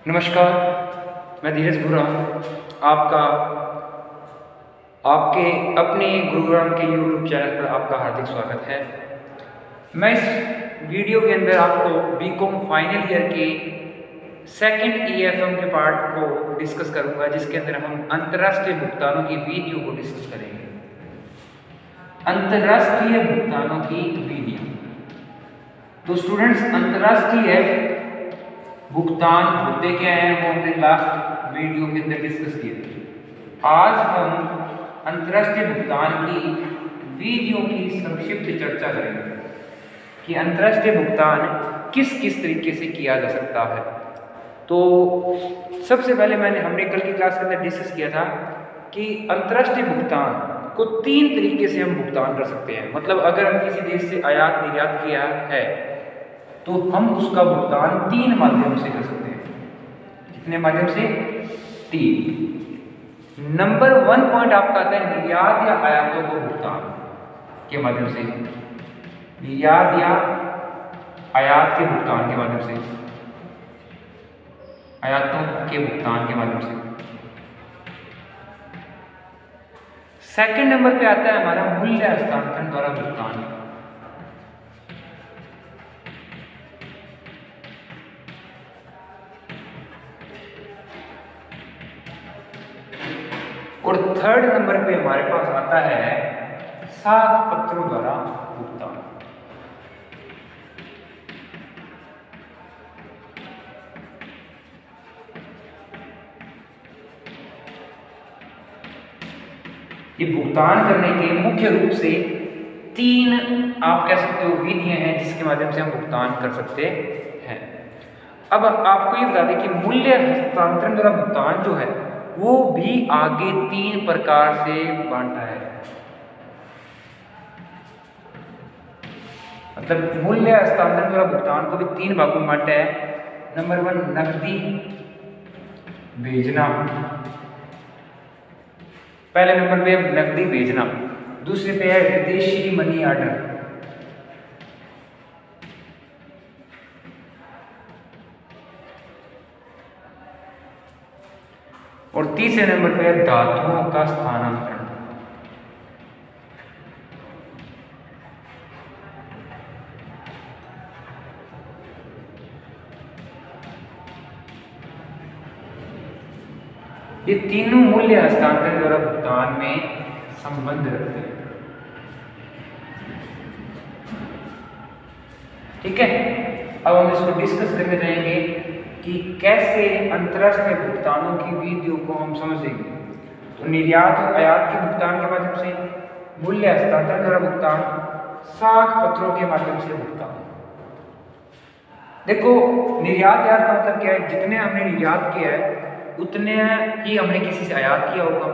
नमस्कार, मैं धीरज बोल रहा हूँ। आपका आपके अपने गुरुग्राम के यूट्यूब चैनल पर आपका हार्दिक स्वागत है। मैं इस वीडियो के अंदर आपको बीकॉम फाइनल ईयर के सेकंड ईएफएम के पार्ट को डिस्कस करूंगा, जिसके अंदर हम अंतर्राष्ट्रीय भुगतानों की विधियों को डिस्कस करेंगे। अंतर्राष्ट्रीय भुगतानों की विधियां। तो स्टूडेंट्स, अंतर्राष्ट्रीय भुगतान होते क्या हैं वो हमने लास्ट वीडियो के अंदर डिस्कस किए थे। आज हम अंतर्राष्ट्रीय भुगतान की विधियों की संक्षिप्त चर्चा करेंगे कि अंतर्राष्ट्रीय भुगतान किस किस तरीके से किया जा सकता है। तो सबसे पहले हमने कल की क्लास के अंदर डिस्कस किया था कि अंतर्राष्ट्रीय भुगतान को 3 तरीके से हम भुगतान कर सकते हैं। मतलब अगर हम किसी देश से आयात निर्यात किया है तो हम उसका भुगतान 3 माध्यम से कर सकते हैं। कितने माध्यम से? 3। नंबर 1 पॉइंट आपका आता है निर्यात या आयातों को भुगतान के माध्यम से। निर्यात या आयात के भुगतान के माध्यम से, आयातों के भुगतान के माध्यम से। सेकंड नंबर पे आता है हमारा मूल्य हस्तांतरण द्वारा भुगतान। और थर्ड नंबर पे हमारे पास आता है साख पत्रों द्वारा भुगतान। ये भुगतान करने के मुख्य रूप से 3 आप कह सकते हो विधियां हैं जिसके माध्यम से हम भुगतान कर सकते हैं। अब आपको ये बता दें कि मूल्य हस्तांतरण द्वारा भुगतान जो है वो भी आगे 3 प्रकार से बांटा है। मतलब मूल्य हस्तांतरण द्वारा भुगतान को भी 3 भागों में बांटा है। नंबर 1 नकदी भेजना, पहले नंबर पे नकदी भेजना। दूसरे पे है विदेशी मनी ऑर्डर। और तीसरे नंबर पे है धातुओं का स्थानांतरण। ये तीनों मूल्य हस्तांतरण द्वारा भुगतान में संबंध रखते हैं। ठीक है, अब हम इसको डिस्कस करने जाएंगे कि कैसे अंतर्राष्ट्रीय भुगतानों की विधियों को हम समझेंगे। तो निर्यात और आयात के भुगतान के माध्यम से, मूल्य हस्तांतरण द्वारा भुगतान, साख पत्रों के माध्यम से भुगतान। देखो, निर्यात आयात का मतलब क्या है? जितने हमने निर्यात किया है उतने ही हमने किसी से आयात किया होगा।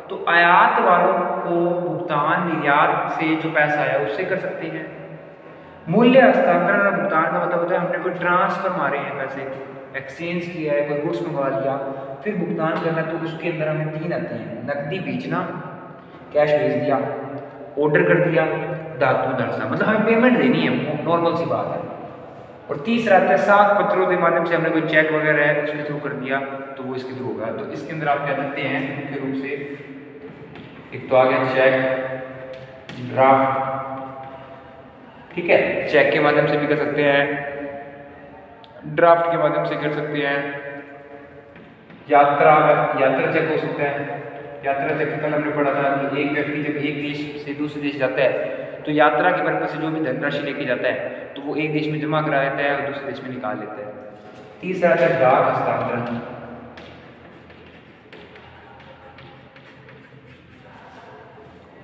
तो आयात वालों को भुगतान निर्यात से जो पैसा आया उससे कर सकते हैं। मूल्य हस्तांतरण और भुगतान का मतलब होता है हमने कोई ट्रांसफर मारे हैं, पैसे एक्सचेंज किया है, कोई गुड्स मंगवा लिया, फिर भुगतान करना। तो उसके अंदर हमें 3 आते हैं: नकदी भेजना, कैश भेज दिया, ऑर्डर कर दिया, धातु दर्शना, मतलब हमें पेमेंट देनी है, नॉर्मल सी बात है। और तीसरा आता है साख पत्रों के माध्यम से, हमने कोई चेक वगैरह है उसके थ्रू कर दिया तो वो इसके थ्रू होगा। तो इसके अंदर आप क्या करते हैं मुख्य रूप से? एक तो आ गया चेक, ड्राफ्ट। ठीक है, चेक के माध्यम से भी कर सकते हैं, ड्राफ्ट के माध्यम से कर सकते हैं, यात्रा चेक हो सकता है। यात्रा चेक कल हमने पढ़ा था कि एक व्यक्ति जब एक देश से दूसरे देश जाता है तो यात्रा के पर्पज से जो भी धनराशि लेके जाता है तो वो एक देश में जमा करा लेता है और दूसरे देश में निकाल लेता है। तीसरा है डाक हस्तांतरण।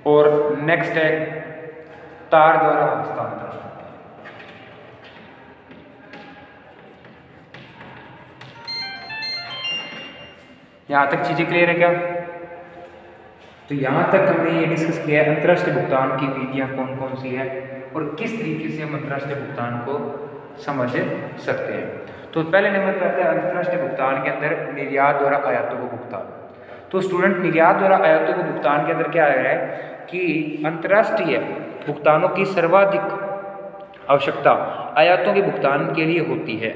और नेक्स्ट है तार द्वारा हस्तांतरण। यहां तक चीजें क्लियर है क्या? तो यहां तक हमने ये डिस्कस किया है अंतर्राष्ट्रीय भुगतान की विधियां कौन कौन सी है और किस तरीके से हम अंतर्राष्ट्रीय भुगतान को समझ सकते हैं। तो पहले नंबर पर आता है अंतर्राष्ट्रीय भुगतान के अंदर निर्यात द्वारा आयातों को भुगतान। तो स्टूडेंट, निर्यात द्वारा आयातों को भुगतान के अंदर क्या है कि अंतर्राष्ट्रीय भुगतानों की सर्वाधिक आवश्यकता आयातों के भुगतान के लिए होती है।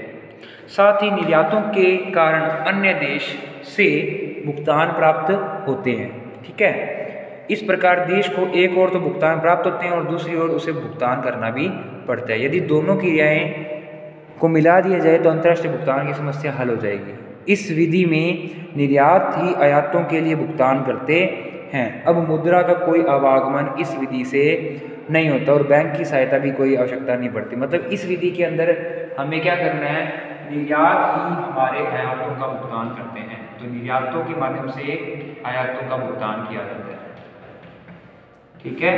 साथ ही निर्यातों के कारण अन्य देश से भुगतान प्राप्त होते हैं। ठीक है, इस प्रकार देश को एक ओर तो भुगतान प्राप्त होते हैं और दूसरी ओर उसे भुगतान करना भी पड़ता है। यदि दोनों क्रियाएं को मिला दिया जाए तो अंतर्राष्ट्रीय भुगतान की समस्या हल हो जाएगी। इस विधि में निर्यात ही आयातों के लिए भुगतान करते हैं। अब मुद्रा का कोई आवागमन इस विधि से नहीं होता और बैंक की सहायता भी कोई आवश्यकता नहीं पड़ती। मतलब इस विधि के अंदर हमें क्या करना है, निर्यात ही हमारे आयातों का भुगतान करते हैं। तो निर्यातों के माध्यम से आयातों का भुगतान किया जाता है। ठीक है,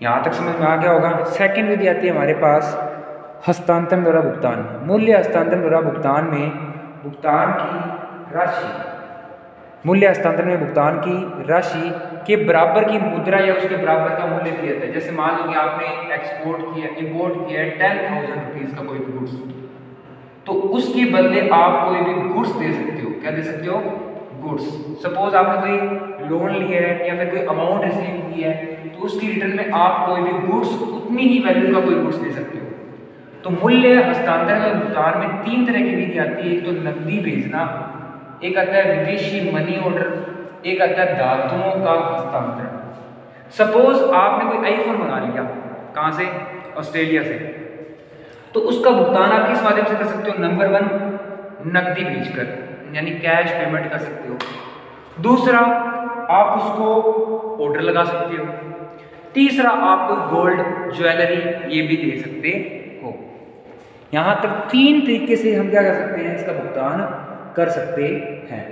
यहां तक समझ में आ गया होगा। सेकंड विधि आती है हमारे पास हस्तांतरण द्वारा भुगतान। मूल्य हस्तांतरण द्वारा भुगतान में भुगतान की राशि, मूल्य हस्तांतरण में भुगतान की राशि के बराबर की मुद्रा या उसके बराबर का मूल्य दिया जाता है। जैसे मान लो कि आपने एक्सपोर्ट किया, इंपोर्ट किया है 10,000 रुपीज का कोई गुड्स, तो उसके बदले आप कोई भी गुड्स दे सकते हो। क्या दे सकते हो? गुड्स। सपोज आपने कोई लोन लिया है या फिर कोई अमाउंट रिसीव की है, तो उसकी रिटर्न में आप कोई भी गुड्स, उतनी ही वैल्यू का कोई गुड्स दे सकते हो। तो मूल्य हस्तांतरण और भुगतान में 3 तरह की विधि आती है। एक तो नकदी भेजना, एक आता है विदेशी मनी ऑर्डर, एक आता है धातुओं का हस्तांतरण। सपोज आपने कोई आईफोन मंगा लिया, कहां से? ऑस्ट्रेलिया से, तो उसका भुगतान आप किस माध्यम से कर सकते हो? नंबर 1 नकदी भेजकर, यानी कैश पेमेंट कर सकते हो। दूसरा, आप उसको ऑर्डर लगा सकते हो। तीसरा, आप कोई गोल्ड ज्वेलरी ये भी दे सकते हो। यहां तक 3 तरीके से हम क्या कर सकते हैं, इसका भुगतान कर सकते हैं।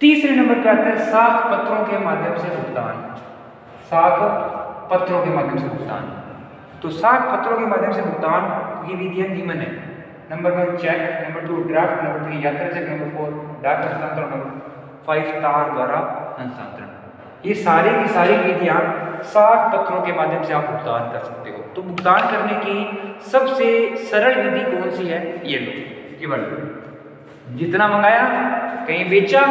तीसरे नंबर पर आता है साख पत्रों के माध्यम से भुगतान। साख पत्रों के माध्यम से भुगतान। तो साख पत्रों के माध्यम से भुगतान की विधियां निम्न है। Number 1 cheque, number 2 draft, number 3 यात्रा चेक, नंबर 4 डाक हस्तांतरण, नंबर 5 तार द्वारा हस्तांतरण। ये सारी की सारी विधियां साख पत्रों के माध्यम से आप भुगतान कर सकते हो। तो भुगतान करने की सबसे सरल विधि कौन सी है? ये लो, ये वाली। जितना मंगाया, कहीं बेचा,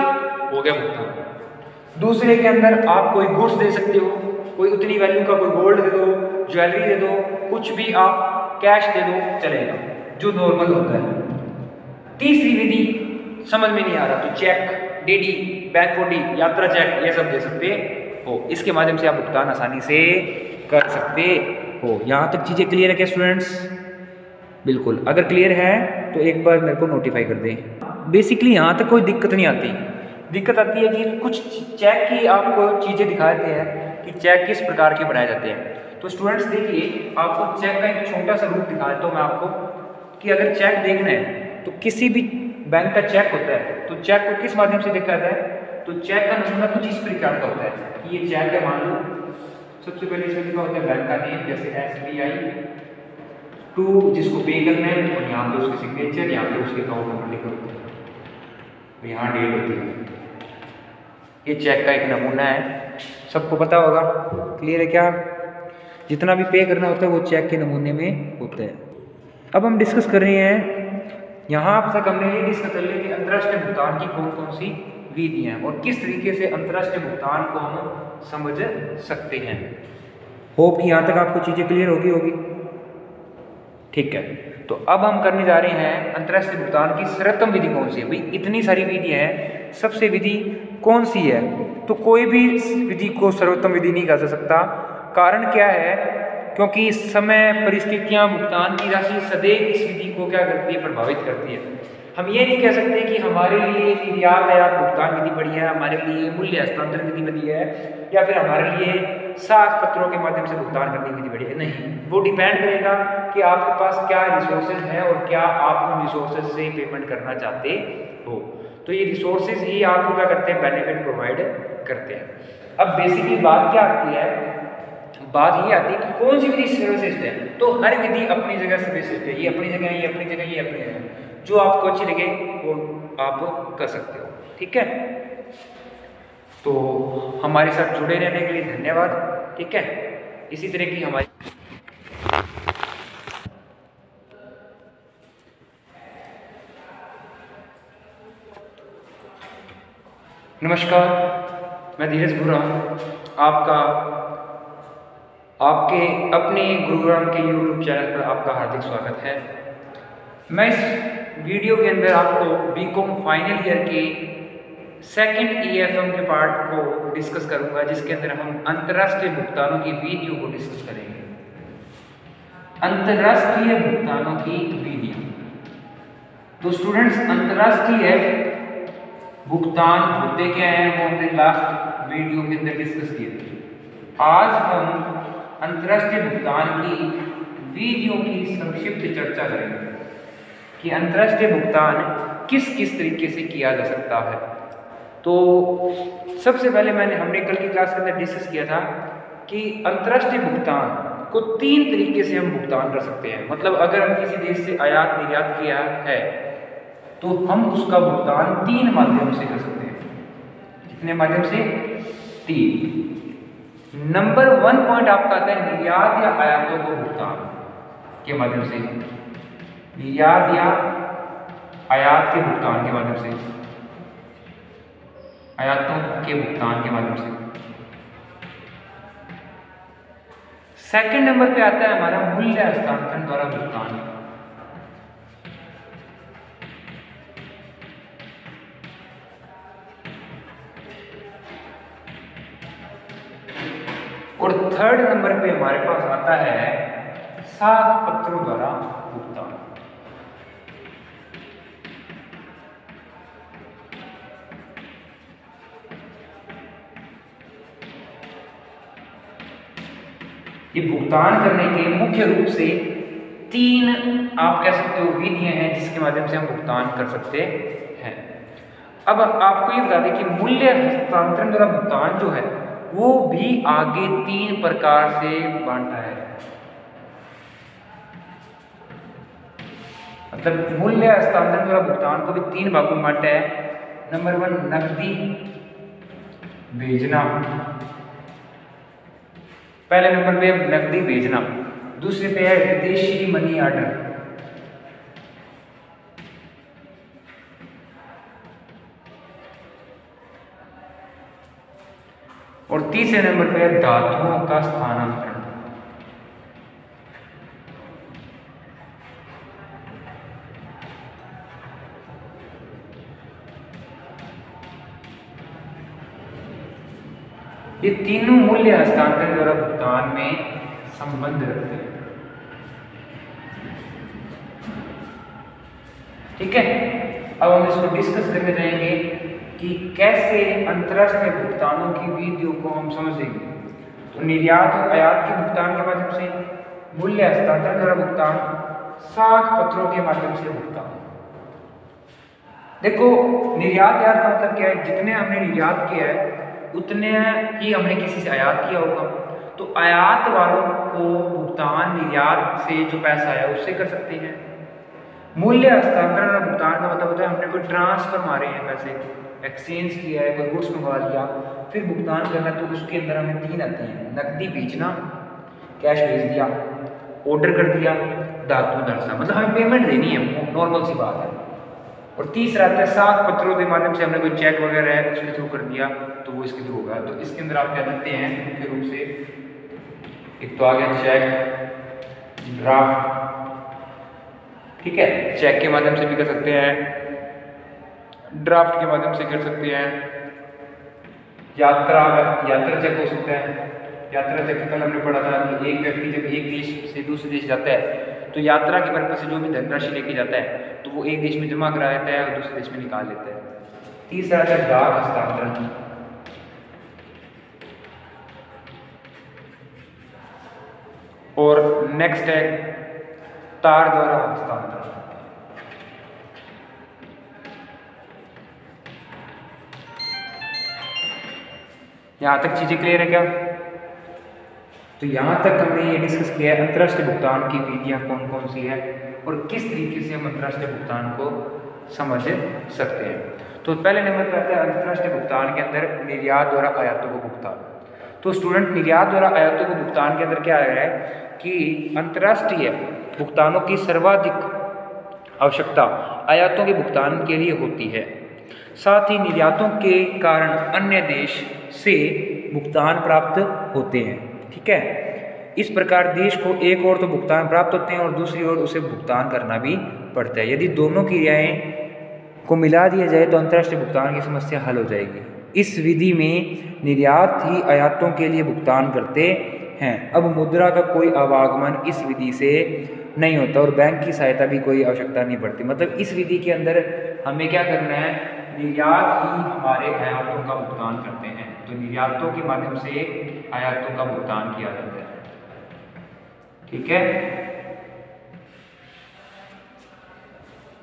हो गया भुगतान। दूसरे के अंदर आप कोई गुड्स दे सकते हो, कोई उतनी वैल्यू का कोई गोल्ड दे दो, ज्वेलरी दे दो, कुछ भी आप कैश दे दो, चलेगा, जो नॉर्मल होता है। तीसरी विधि समझ में नहीं आ रहा तो चेक, डीडी, बैंक ओडी, यात्रा चेक, ये सब दे सकते हो। इसके माध्यम से आप भुगतान आसानी से कर सकते हो। यहां तक चीजें क्लियर है क्या स्टूडेंट्स? बिल्कुल, अगर क्लियर है तो एक बार मेरे को नोटिफाई कर दें। बेसिकली यहाँ तक कोई दिक्कत नहीं आती। दिक्कत आती है कि कुछ चेक की आपको चीज़ें दिखाते हैं कि चेक किस प्रकार के बनाए जाते हैं। तो स्टूडेंट्स देखिए, आपको चेक का एक छोटा सा रूप दिखा देता हूँ मैं आपको, कि अगर चेक देखना है तो किसी भी बैंक का चेक होता है, तो चेक को किस माध्यम से देखा जाता है? तो चेक का नमूना कुछ इस प्रकार का होता है कि ये चेक है, मान लो सबसे पहले इसमें लिखा होता है बैंक का नेम, जैसे SBI टू जिसको पे करना है, और यहाँ पे उसके सिग्नेचर, यहाँ पे उसके अकाउंट नंबर लिखा होता है, तो यहाँ डेट होती है। ये चेक का एक नमूना है, सबको पता होगा। क्लियर है क्या? जितना भी पे करना होता है वो चेक के नमूने में होता है। अब हम डिस्कस कर रहे हैं, यहाँ तक हमने ये डिस्कस कर लिया कि अंतर्राष्ट्रीय भुगतान की कौन कौन सी विधियाँ हैं और किस तरीके से अंतर्राष्ट्रीय भुगतान को हम समझ सकते हैं। होप कि यहाँ तक आपको चीज़ें क्लियर होगी। ठीक है, तो अब हम करने जा रहे हैं अंतर्राष्ट्रीय भुगतान की सर्वोत्तम विधि कौन सी है। भाई इतनी सारी विधियाँ हैं, सबसे विधि कौन सी है? तो कोई भी विधि को सर्वोत्तम विधि नहीं कहा जा सकता। कारण क्या है? क्योंकि समय, परिस्थितियाँ, भुगतान की राशि सदैव इस विधि को क्या करती है? प्रभावित करती है। हम ये नहीं कह सकते कि हमारे लिए निर्यात आयात भुगतान विधि बढ़िया है, हमारे लिए मूल्य हस्तांतरण विधि बढ़िया है, या फिर हमारे लिए साख पत्रों के माध्यम से भुगतान करने की विधि बढ़िया है। नहीं, वो डिपेंड करेगा कि आपके पास क्या रिसोर्सेज है और क्या आप उन रिसोर्सेज से पेमेंट करना चाहते हो। तो ये रिसोर्सेज ही आपको क्या करते हैं? बेनिफिट प्रोवाइड करते हैं। अब बेसिकली बात क्या आती है? बात ये आती है कि कौन सी विधि सर्वश्रेष्ठ है। तो हर विधि अपनी जगह सर्वश्रेष्ठ है। ये अपनी जगह, ये अपनी जगह, ये अपनी जगह, जो आपको अच्छी लगे वो आप कर सकते हो। ठीक है, तो हमारे साथ जुड़े रहने के लिए धन्यवाद। ठीक है, इसी तरह की हमारी नमस्कार, मैं धीरज बुरा आपका आपके अपने गुरुग्राम के YouTube चैनल पर आपका हार्दिक स्वागत है। मैं इस वीडियो के अंदर आपको बीकॉम फाइनल ईयर के सेकंड EFM के पार्ट को डिस्कस करूंगा, जिसके अंदर हम अंतर्राष्ट्रीय भुगतानों की विधियों को डिस्कस करेंगे। अंतर्राष्ट्रीय भुगतानों की विधियां। तो स्टूडेंट्स, अंतर्राष्ट्रीय भुगतान होते क्या हैं वो हमने लास्ट वीडियो के अंदर डिस्कस किए थे। आज हम अंतर्राष्ट्रीय भुगतान की विधियों की संक्षिप्त चर्चा करेंगे कि अंतर्राष्ट्रीय भुगतान किस किस तरीके से किया जा सकता है। तो सबसे पहले हमने कल की क्लास के अंदर डिस्कस किया था कि अंतर्राष्ट्रीय भुगतान को 3 तरीके से हम भुगतान कर सकते हैं। मतलब अगर हम किसी देश से आयात निर्यात किया है तो हम उसका भुगतान 3 माध्यम से कर सकते हैं। कितने माध्यम से? 3। नंबर 1 पॉइंट आपका आता है निर्यात या आयातों को भुगतान के माध्यम से। निर्यात या आयात के भुगतान के माध्यम से, आयातों के भुगतान के माध्यम से। सेकंड नंबर पे आता है हमारा मूल्य हस्तांतरण द्वारा भुगतान। और थर्ड नंबर पे हमारे पास आता है साख पत्रों द्वारा भुगतान। ये भुगतान करने के मुख्य रूप से 3 आप कह सकते हो विधियां हैं जिसके माध्यम से हम भुगतान कर सकते हैं। अब आपको ये बता दें कि मूल्य हस्तांतरण द्वारा भुगतान जो है वो भी आगे 3 प्रकार से बांटा है। मतलब मूल्य हस्तांतरण द्वारा भुगतान को भी 3 भागों में बांटा है। नंबर 1 नकदी भेजना, पहले नंबर पे नकदी भेजना। दूसरे पे है विदेशी मनी ऑर्डर, और तीसरे नंबर पे है धातुओं का स्थानांतरण। ये तीनों मूल्य हस्तांतरण द्वारा भुगतान में संबंध रखते हैं। ठीक है, अब हम इसको डिस्कस करने जाएंगे कि कैसे अंतर्राष्ट्रीय भुगतानों की विधियों को हम समझेंगे। तो निर्यात और आयात के भुगतान के माध्यम से, मूल्य हस्तांतरण द्वारा भुगतान, साख पत्रों के माध्यम से भुगतान। देखो, निर्यात आयात का मतलब क्या है? जितने हमने निर्यात किया है उतने ही हमने किसी से आयात किया होगा। तो आयात वालों को भुगतान निर्यात से जो पैसा आया उससे कर सकते हैं। मूल्य हस्तांतरण और भुगतान का मतलब होता है हमने कोई ट्रांसफर मारे हैं, पैसे एक्सचेंज किया है, कोई गुड्स मंगवा लिया, फिर भुगतान करना। तो उसके अंदर हमें 3 आते हैं। नकदी भेजना, कैश भेज दिया, ऑर्डर कर दिया, धातु दर्शा, मतलब हमें पेमेंट देनी है, नॉर्मल सी बात है। और तीसरा आता है साख पत्रों के माध्यम से हमने कोई चेक वगैरह है उसके थ्रू कर दिया तो वो इसके थ्रू होगा। तो इसके अंदर आप क्या करते हैं मुख्य रूप से, एक तो आ गया चेक, ड्राफ्ट। ठीक है, चेक के माध्यम से भी कर सकते हैं, ड्राफ्ट के माध्यम से कर सकते हैं, यात्रा चेक हो सकता है। यात्रा चेक कल हमने पढ़ा था कि एक व्यक्ति जब एक देश से दूसरे देश जाता है तो यात्रा के पर्पज से जो भी धनराशि लेके जाता है तो वो एक देश में जमा करा देता है और दूसरे देश में निकाल लेता है। तीसरा है डाक हस्तांतरण। और नेक्स्ट है तार द्वारा हस्तांतरण। यहां तक चीजें क्लियर है क्या? तो यहां तक हमने ये डिस्कस किया है अंतर्राष्ट्रीय भुगतान की विधियां कौन कौन सी है और किस तरीके से हम अंतर्राष्ट्रीय भुगतान को समझ सकते हैं। तो पहले नंबर पर आता है अंतर्राष्ट्रीय भुगतान के अंदर निर्यात द्वारा आयातों को भुगतान। तो स्टूडेंट, निर्यात द्वारा आयातों को भुगतान के अंदर क्या है कि अंतर्राष्ट्रीय भुगतानों की सर्वाधिक आवश्यकता आयातों के भुगतान के लिए होती है। साथ ही निर्यातों के कारण अन्य देश से भुगतान प्राप्त होते हैं। ठीक है, इस प्रकार देश को एक ओर तो भुगतान प्राप्त होते हैं और दूसरी ओर उसे भुगतान करना भी पड़ता है। यदि दोनों क्रियाएं को मिला दिया जाए तो अंतर्राष्ट्रीय भुगतान की समस्या हल हो जाएगी। इस विधि में निर्यात ही आयातों के लिए भुगतान करते हैं। अब मुद्रा का कोई आवागमन इस विधि से नहीं होता और बैंक की सहायता भी कोई आवश्यकता नहीं पड़ती। मतलब इस विधि के अंदर हमें क्या करना है, निर्यात ही हमारे आयातों का भुगतान करते हैं। तो निर्यातों के माध्यम से आयातों का भुगतान किया जाता है। ठीक है,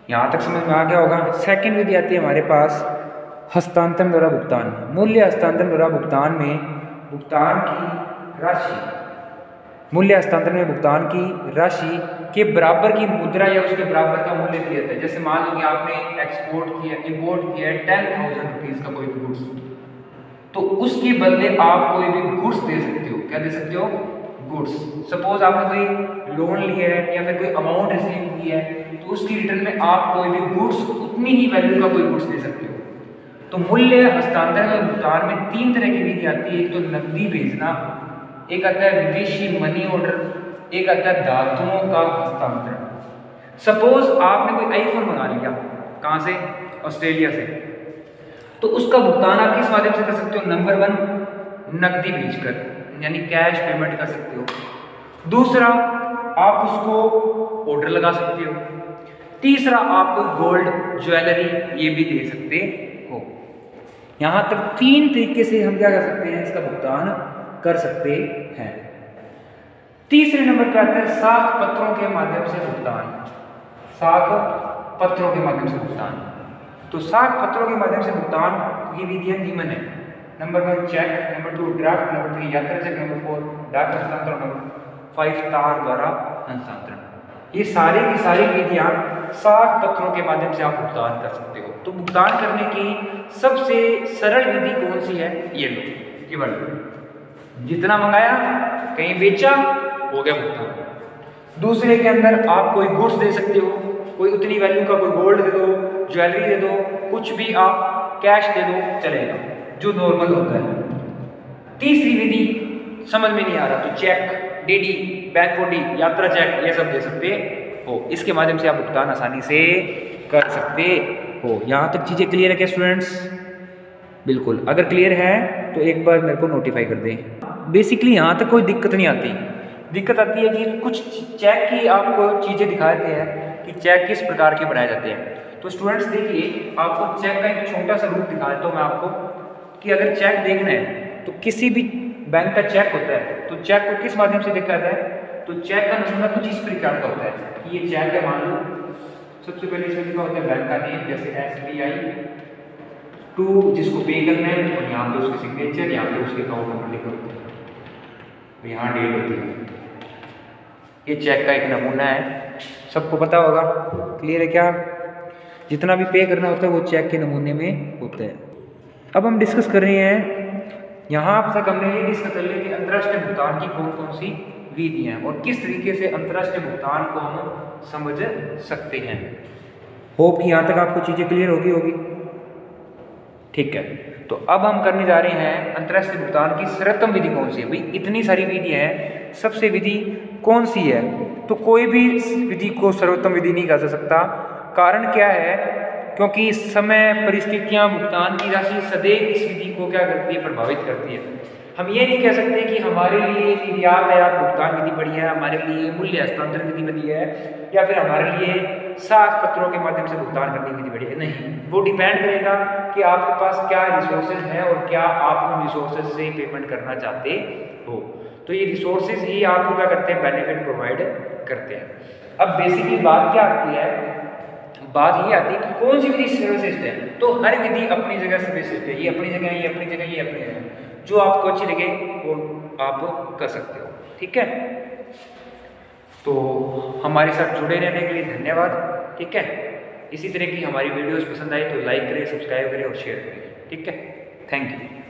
यहां तक समझ में आ गया होगा। सेकंड विधि आती है हमारे पास हस्तांतरण द्वारा भुगतान। मूल्य हस्तांतरण द्वारा भुगतान में भुगतान की राशि, मूल्य हस्तांतरण में भुगतान की राशि के बराबर की मुद्रा या उसके बराबर का मूल्य दिया जाता है। जैसे मान लो कि आपने एक्सपोर्ट किया, इंपोर्ट किया है 10,000 रुपीज का कोई भी गुड्स, तो उसके बदले आप कोई भी गुड्स दे सकते हो। क्या दे सकते हो? गुड्स। सपोज आपने कोई लोन लिया है या फिर कोई अमाउंट रिसीव किया है, तो उसकी रिटर्न में आप कोई भी गुड्स, उतनी ही वैल्यू का कोई गुड्स दे सकते हो। तो मूल्य हस्तांतरण और भुगतान में 3 तरह की विधि आती है। एक तो नकदी भेजना, एक आता है विदेशी मनी ऑर्डर, एक आता है धातुओं का हस्तांतरण। सपोज आपने कोई आईफोन मंगा लिया, कहाँ से? ऑस्ट्रेलिया से, तो उसका भुगतान आप किस माध्यम से कर सकते हो? नंबर 1 नकदी भेजकर, यानी कैश पेमेंट कर सकते हो। दूसरा, आप उसको ऑर्डर लगा सकते हो। तीसरा, आप कोई गोल्ड ज्वेलरी ये भी दे सकते हो। यहां तक 3 तरीके से हम क्या कर सकते हैं, इसका भुगतान कर सकते हैं। तीसरे नंबर पर आता है साख पत्रों के माध्यम से भुगतान। साख पत्रों के माध्यम से भुगतान। तो साख पत्रों के माध्यम से भुगतान की विधियां निम्न है। Number 1 cheque, number 2 draft, number 3 यात्रा चेक, नंबर 4 डाक हस्तांतरण, नंबर 5 तार द्वारा हस्तांतरण। ये सारी की सारी विधियां साख पत्रों के माध्यम से आप भुगतान कर सकते हो। तो भुगतान करने की सबसे सरल विधि कौन सी है? ये लो, केवल जितना मंगाया, कहीं बेचा, हो गया भुगतान। दूसरे के अंदर आप कोई गुड्स दे सकते हो, कोई उतनी वैल्यू का कोई गोल्ड दे दो, ज्वेलरी दे दो, कुछ भी आप कैश दे दो, चलेगा, जो नॉर्मल होता है। तीसरी विधि समझ में नहीं आ रहा तो चेक, डीडी, बैंक बॉडी, यात्रा चेक, ये सब दे सकते हो। इसके माध्यम से आप भुगतान आसानी से कर सकते हो। यहाँ तक चीज़ें क्लियर है क्या स्टूडेंट्स? बिल्कुल, अगर क्लियर है तो एक बार मेरे को नोटिफाई कर दें। बेसिकली यहाँ तक कोई दिक्कत नहीं आती। दिक्कत आती है कि कुछ चेक की आपको चीज़ें दिखाते हैं कि चेक किस प्रकार के बनाए जाते हैं। तो स्टूडेंट्स देखिए, आपको चेक का एक छोटा सा रूप दिखा देता हूँ मैं आपको, कि अगर चेक देखना है तो किसी भी बैंक का चेक होता है, तो चेक को किस माध्यम से देखा जाता है? तो चेक का नमूना कुछ इस प्रकार का होता है कि ये चेक है, मान लो सबसे पहले इसमें लिखा होता है बैंक का नेम, जैसे SBI टू जिसको पे करना है, और यहाँ पे उसके सिग्नेचर, यहाँ पे उसके अकाउंट नंबर लिखा होता है, यहाँ डेट होती है। ये चेक का एक नमूना है, सबको पता होगा। क्लियर है क्या? जितना भी पे करना होता है वो चेक के नमूने में होता है। अब हम डिस्कस कर रहे हैं, यहाँ तक हमने ये डिस्कस कर लिया कि अंतर्राष्ट्रीय भुगतान की कौन कौन सी विधियाँ हैं और किस तरीके से अंतर्राष्ट्रीय भुगतान को हम समझ सकते हैं। होप कि यहाँ तक आपको चीज़ें क्लियर होगी। ठीक है, तो अब हम करने जा रहे हैं अंतर्राष्ट्रीय भुगतान की सर्वोत्तम विधि कौन सी है। भाई इतनी सारी विधियाँ हैं, सबसे विधि कौन सी है? तो कोई भी विधि को सर्वोत्तम विधि नहीं कहा जा सकता। कारण क्या है? क्योंकि समय, परिस्थितियां, भुगतान की राशि सदैव इस विधि को क्या करती है? प्रभावित करती है। हम ये नहीं कह सकते कि हमारे लिए निर्यात आयात भुगतान विधि बढ़िया है, हमारे लिए मूल्य हस्तांतरण विधि बढ़िया है, या फिर हमारे लिए साख पत्रों के माध्यम से भुगतान करने की विधि बढ़िया है। नहीं, वो डिपेंड करेगा कि आपके पास क्या रिसोर्सेज है और क्या आप उन रिसोर्सेज से पेमेंट करना चाहते हो। तो ये रिसोर्सेज ही आपको क्या करते हैं? बेनिफिट प्रोवाइड करते हैं। अब बेसिकली बात क्या आती है? बात ये आती है कि कौन सी विधि सर्वश्रेष्ठ है। तो हर विधि अपनी जगह सर्वश्रेष्ठ है। ये अपनी जगह, ये अपनी जगह, ये अपनी जगह, जो आपको अच्छी लगे वो आप कर सकते हो। ठीक है, तो हमारे साथ जुड़े रहने के लिए धन्यवाद। ठीक है, इसी तरह की हमारी वीडियोस पसंद आई तो लाइक करें, सब्सक्राइब करें और शेयर करें। ठीक है, थैंक यू।